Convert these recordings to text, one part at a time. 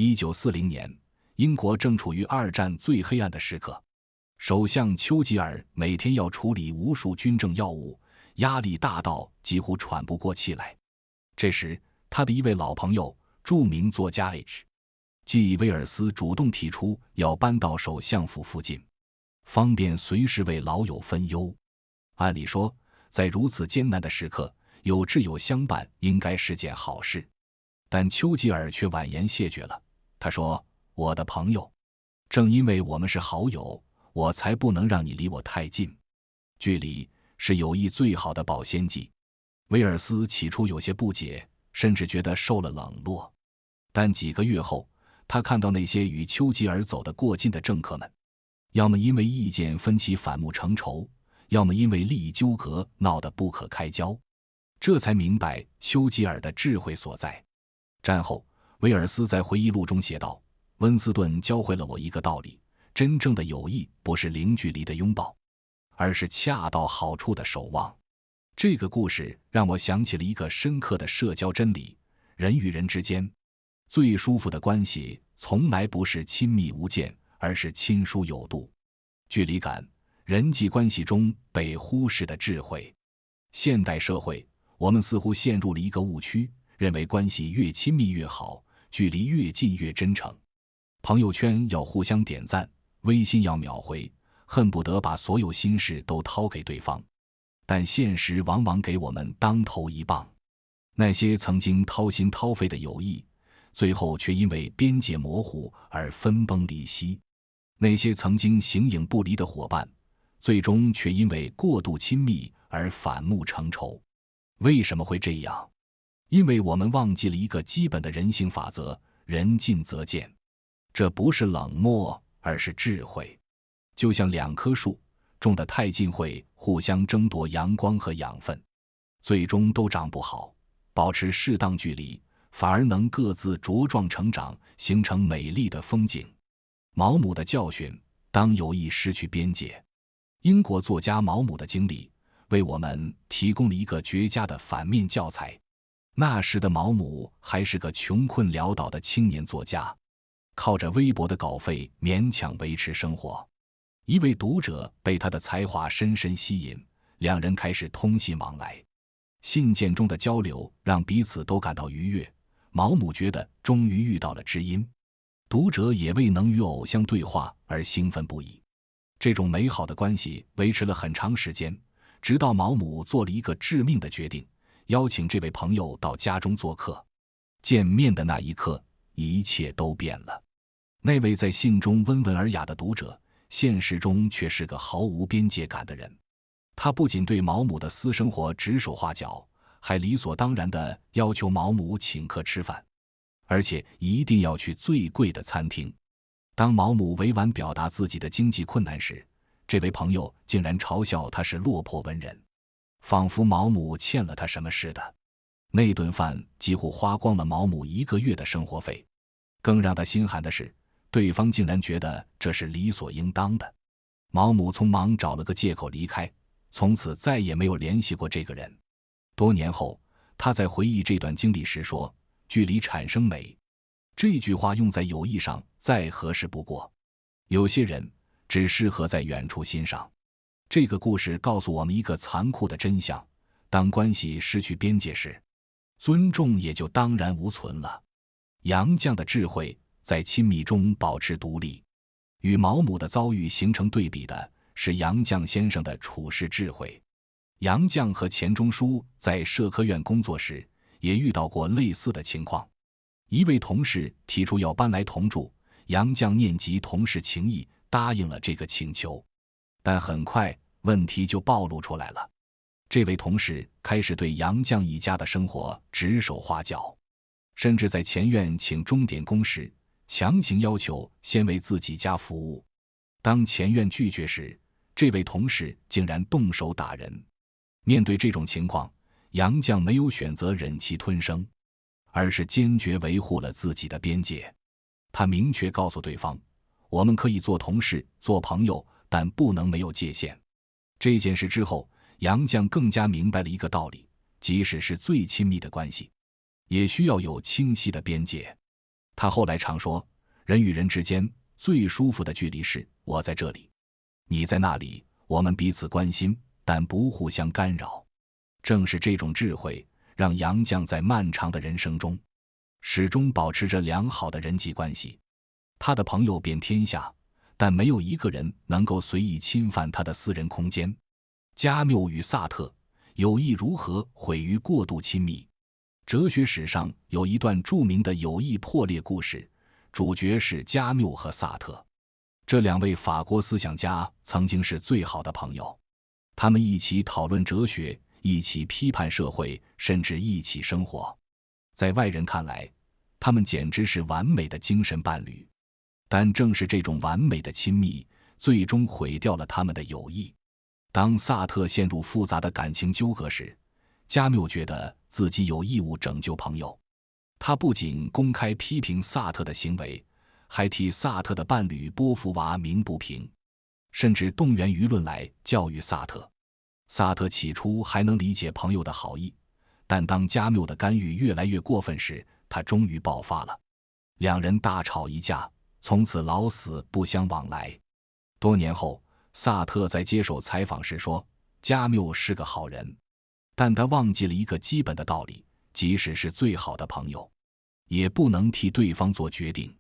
1940年，英国正处于二战最黑暗的时刻，首相丘吉尔每天要处理无数军政要务，压力大到几乎喘不过气来。这时，他的一位老朋友，著名作家 H.G. 威尔斯主动提出要搬到首相府附近，方便随时为老友分忧。按理说，在如此艰难的时刻，有挚友相伴应该是件好事，但丘吉尔却婉言谢绝了。他说：“我的朋友，正因为我们是好友，我才不能让你离我太近。距离是友谊最好的保鲜剂。”威尔斯起初有些不解，甚至觉得受了冷落，但几个月后，他看到那些与丘吉尔走得过近的政客们，要么因为意见分歧反目成仇，要么因为利益纠葛闹得不可开交，这才明白丘吉尔的智慧所在。战后，威尔斯在回忆录中写道：“温斯顿教会了我一个道理，真正的友谊不是零距离的拥抱，而是恰到好处的守望。”这个故事让我想起了一个深刻的社交真理：人与人之间最舒服的关系从来不是亲密无间，而是亲疏有度。距离感，人际关系中被忽视的智慧。现代社会，我们似乎陷入了一个误区，认为关系越亲密越好，距离越近越真诚。朋友圈要互相点赞，微信要秒回，恨不得把所有心事都掏给对方。但现实往往给我们当头一棒，那些曾经掏心掏肺的友谊，最后却因为边界模糊而分崩离析；那些曾经形影不离的伙伴，最终却因为过度亲密而反目成仇。为什么会这样？因为我们忘记了一个基本的人性法则：人近则贱。这不是冷漠，而是智慧。就像两棵树种得太近，会互相争夺阳光和养分，最终都长不好。保持适当距离，反而能各自茁壮成长，形成美丽的风景。毛姆的教训：当友谊失去边界。英国作家毛姆的经历为我们提供了一个绝佳的反面教材。那时的毛姆还是个穷困潦倒的青年作家，靠着微薄的稿费勉强维持生活。一位读者被他的才华深深吸引，两人开始通信往来。信件中的交流让彼此都感到愉悦，毛姆觉得终于遇到了知音，读者也为能与偶像对话而兴奋不已。这种美好的关系维持了很长时间，直到毛姆做了一个致命的决定，邀请这位朋友到家中做客。见面的那一刻，一切都变了。那位在信中温文尔雅的读者，现实中却是个毫无边界感的人。他不仅对毛姆的私生活指手画脚，还理所当然地要求毛姆请客吃饭，而且一定要去最贵的餐厅。当毛姆委婉表达自己的经济困难时，这位朋友竟然嘲笑他是落魄文人，仿佛毛姆欠了他什么似的。那顿饭几乎花光了毛姆1个月的生活费。更让他心寒的是，对方竟然觉得这是理所应当的。毛姆匆忙找了个借口离开，从此再也没有联系过这个人。多年后，他在回忆这段经历时说：“距离产生美。”这句话用在友谊上再合适不过。有些人只适合在远处欣赏。这个故事告诉我们一个残酷的真相：当关系失去边界时，尊重也就当然无存了。杨绛的智慧在亲密中保持独立，与毛姆的遭遇形成对比的是杨绛先生的处世智慧。杨绛和钱钟书在社科院工作时也遇到过类似的情况。一位同事提出要搬来同住，杨绛念及同事情谊，答应了这个请求。但很快问题就暴露出来了。这位同事开始对杨绛一家的生活指手画脚，甚至在前院请钟点工时，强行要求先为自己家服务。当前院拒绝时，这位同事竟然动手打人。面对这种情况，杨绛没有选择忍气吞声，而是坚决维护了自己的边界。他明确告诉对方，我们可以做同事、做朋友，但不能没有界限。这件事之后，杨绛更加明白了一个道理，即使是最亲密的关系，也需要有清晰的边界。他后来常说，人与人之间最舒服的距离是我在这里，你在那里，我们彼此关心，但不互相干扰。正是这种智慧，让杨绛在漫长的人生中始终保持着良好的人际关系。他的朋友遍天下，但没有一个人能够随意侵犯他的私人空间。加缪与萨特，友谊如何毁于过度亲密？哲学史上有一段著名的友谊破裂故事，主角是加缪和萨特。这两位法国思想家曾经是最好的朋友，他们一起讨论哲学，一起批判社会，甚至一起生活。在外人看来，他们简直是完美的精神伴侣。但正是这种完美的亲密，最终毁掉了他们的友谊。当萨特陷入复杂的感情纠葛时，加缪觉得自己有义务拯救朋友。他不仅公开批评萨特的行为，还替萨特的伴侣波伏娃鸣不平，甚至动员舆论来教育萨特。萨特起初还能理解朋友的好意，但当加缪的干预越来越过分时，他终于爆发了。两人大吵一架，从此老死不相往来。多年后，萨特在接受采访时说，加缪是个好人，但他忘记了一个基本的道理，即使是最好的朋友，也不能替对方做决定。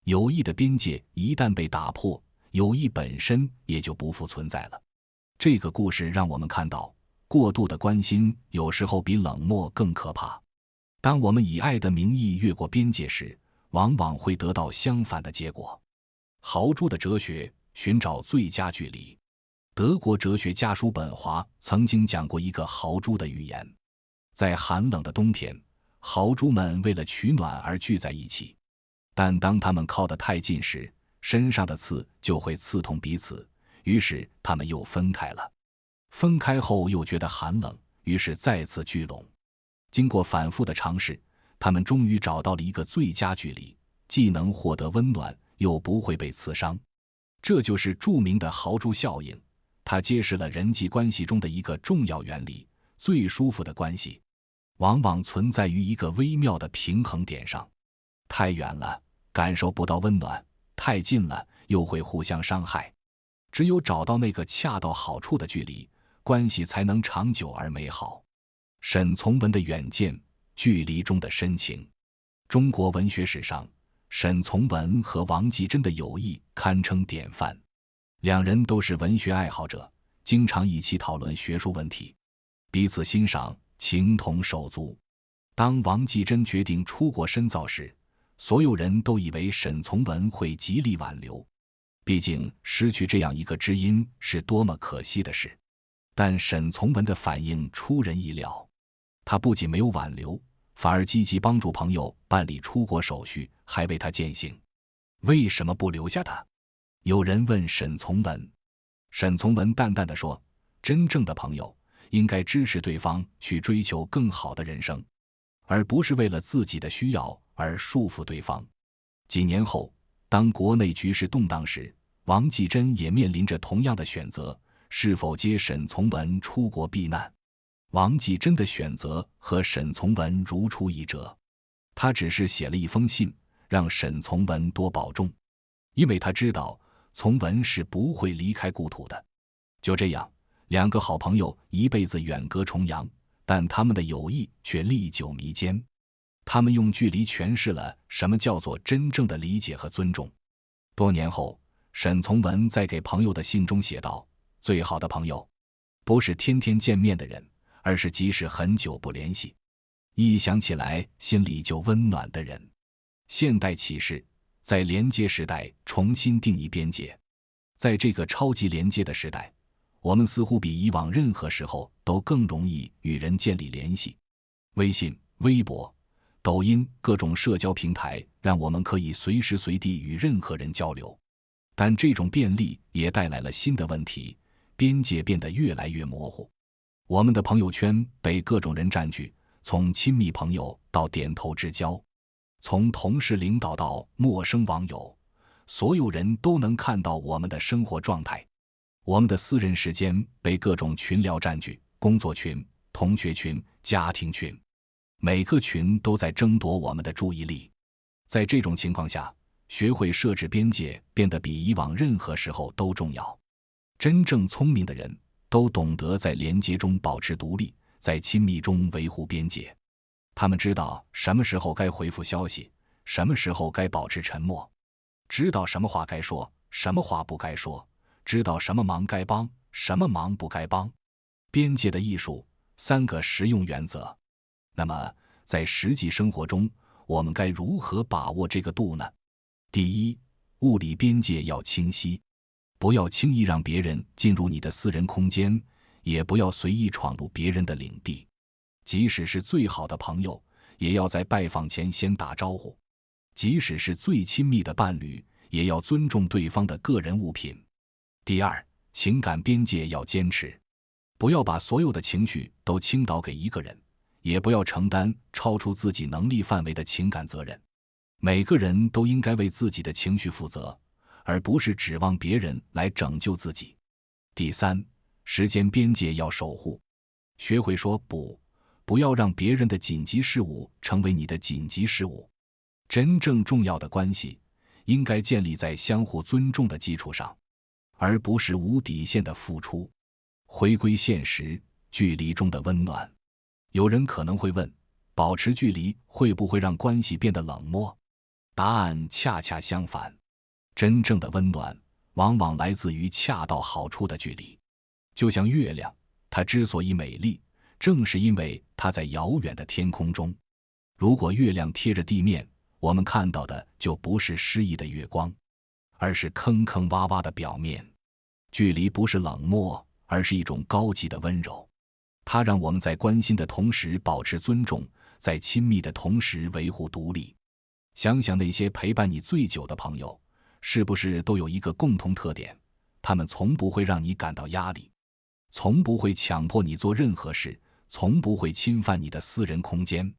友谊的边界一旦被打破，友谊本身也就不复存在了。这个故事让我们看到，过度的关心有时候比冷漠更可怕。当我们以爱的名义越过边界时，往往会得到相反的结果。豪猪的哲学，寻找最佳距离。德国哲学家叔本华曾经讲过一个豪猪的寓言。在寒冷的冬天，豪猪们为了取暖而聚在一起，但当他们靠得太近时，身上的刺就会刺痛彼此，于是他们又分开了。分开后又觉得寒冷，于是再次聚拢。经过反复的尝试，他们终于找到了一个最佳距离，既能获得温暖，又不会被刺伤。这就是著名的豪猪效应，它揭示了人际关系中的一个重要原理：最舒服的关系往往存在于一个微妙的平衡点上。太远了，感受不到温暖；太近了，又会互相伤害。只有找到那个恰到好处的距离，关系才能长久而美好。沈从文的远见，距离中的深情。中国文学史上，沈从文和王继珍的友谊堪称典范。两人都是文学爱好者，经常一起讨论学术问题，彼此欣赏，情同手足。当王继珍决定出国深造时，所有人都以为沈从文会极力挽留，毕竟失去这样一个知音是多么可惜的事。但沈从文的反应出人意料，他不仅没有挽留，反而积极帮助朋友办理出国手续，还为他饯行。为什么不留下他？有人问沈从文，沈从文淡淡地说，真正的朋友应该支持对方去追求更好的人生，而不是为了自己的需要而束缚对方。几年后，当国内局势动荡时，王继珍也面临着同样的选择，是否接沈从文出国避难。王继珍的选择和沈从文如出一辙，他只是写了一封信，让沈从文多保重，因为他知道从文是不会离开故土的。就这样，两个好朋友一辈子远隔重洋，但他们的友谊却历久弥坚。他们用距离诠释了什么叫做真正的理解和尊重。多年后，沈从文在给朋友的信中写道，最好的朋友不是天天见面的人，而是即使很久不联系，一想起来心里就温暖的人。现代启示，在连接时代重新定义边界。在这个超级连接的时代，我们似乎比以往任何时候都更容易与人建立联系。微信、微博、抖音各种社交平台让我们可以随时随地与任何人交流，但这种便利也带来了新的问题，边界变得越来越模糊。我们的朋友圈被各种人占据，从亲密朋友到点头之交，从同事领导到陌生网友，所有人都能看到我们的生活状态。我们的私人时间被各种群聊占据，工作群、同学群、家庭群，每个群都在争夺我们的注意力。在这种情况下，学会设置边界变得比以往任何时候都重要。真正聪明的人都懂得在连结中保持独立，在亲密中维护边界。他们知道什么时候该回复消息，什么时候该保持沉默，知道什么话该说，什么话不该说，知道什么忙该帮，什么忙不该帮。边界的艺术，3个实用原则。那么，在实际生活中，我们该如何把握这个度呢？第一，物理边界要清晰，不要轻易让别人进入你的私人空间，也不要随意闯入别人的领地。即使是最好的朋友，也要在拜访前先打招呼；即使是最亲密的伴侣，也要尊重对方的个人物品。第二，情感边界要坚持，不要把所有的情绪都倾倒给一个人，也不要承担超出自己能力范围的情感责任。每个人都应该为自己的情绪负责，而不是指望别人来拯救自己。第三，时间边界要守护，学会说不，不要让别人的紧急事务成为你的紧急事务。真正重要的关系应该建立在相互尊重的基础上，而不是无底线的付出。回归现实，距离中的温暖。有人可能会问，保持距离会不会让关系变得冷漠？答案恰恰相反，真正的温暖往往来自于恰到好处的距离。就像月亮，它之所以美丽，正是因为它在遥远的天空中。如果月亮贴着地面，我们看到的就不是诗意的月光，而是坑坑洼洼的表面。距离不是冷漠，而是一种高级的温柔。它让我们在关心的同时保持尊重，在亲密的同时维护独立。想想那些陪伴你最久的朋友，是不是都有一个共同特点？他们从不会让你感到压力，从不会强迫你做任何事，从不会侵犯你的私人空间。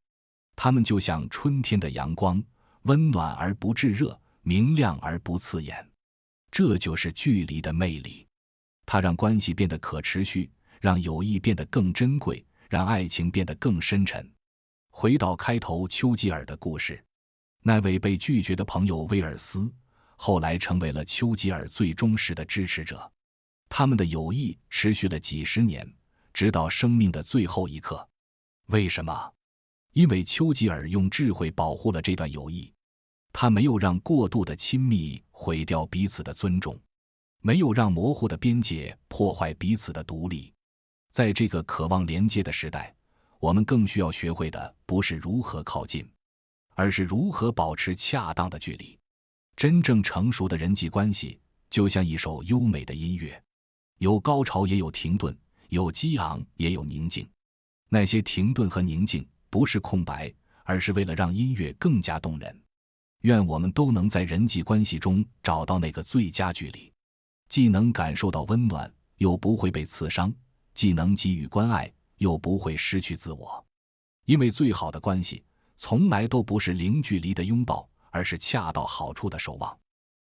他们就像春天的阳光，温暖而不炙热，明亮而不刺眼。这就是距离的魅力，它让关系变得可持续，让友谊变得更珍贵，让爱情变得更深沉。回到开头丘吉尔的故事，那位被拒绝的朋友威尔斯，后来成为了丘吉尔最忠实的支持者。他们的友谊持续了几十年，直到生命的最后一刻。为什么？因为丘吉尔用智慧保护了这段友谊，他没有让过度的亲密毁掉彼此的尊重，没有让模糊的边界破坏彼此的独立。在这个渴望连接的时代，我们更需要学会的不是如何靠近，而是如何保持恰当的距离。真正成熟的人际关系就像一首优美的音乐，有高潮也有停顿，有激昂也有宁静。那些停顿和宁静不是空白，而是为了让音乐更加动人。愿我们都能在人际关系中找到那个最佳距离，既能感受到温暖，又不会被刺伤，既能给予关爱，又不会失去自我。因为最好的关系从来都不是零距离的拥抱，而是恰到好处的守望。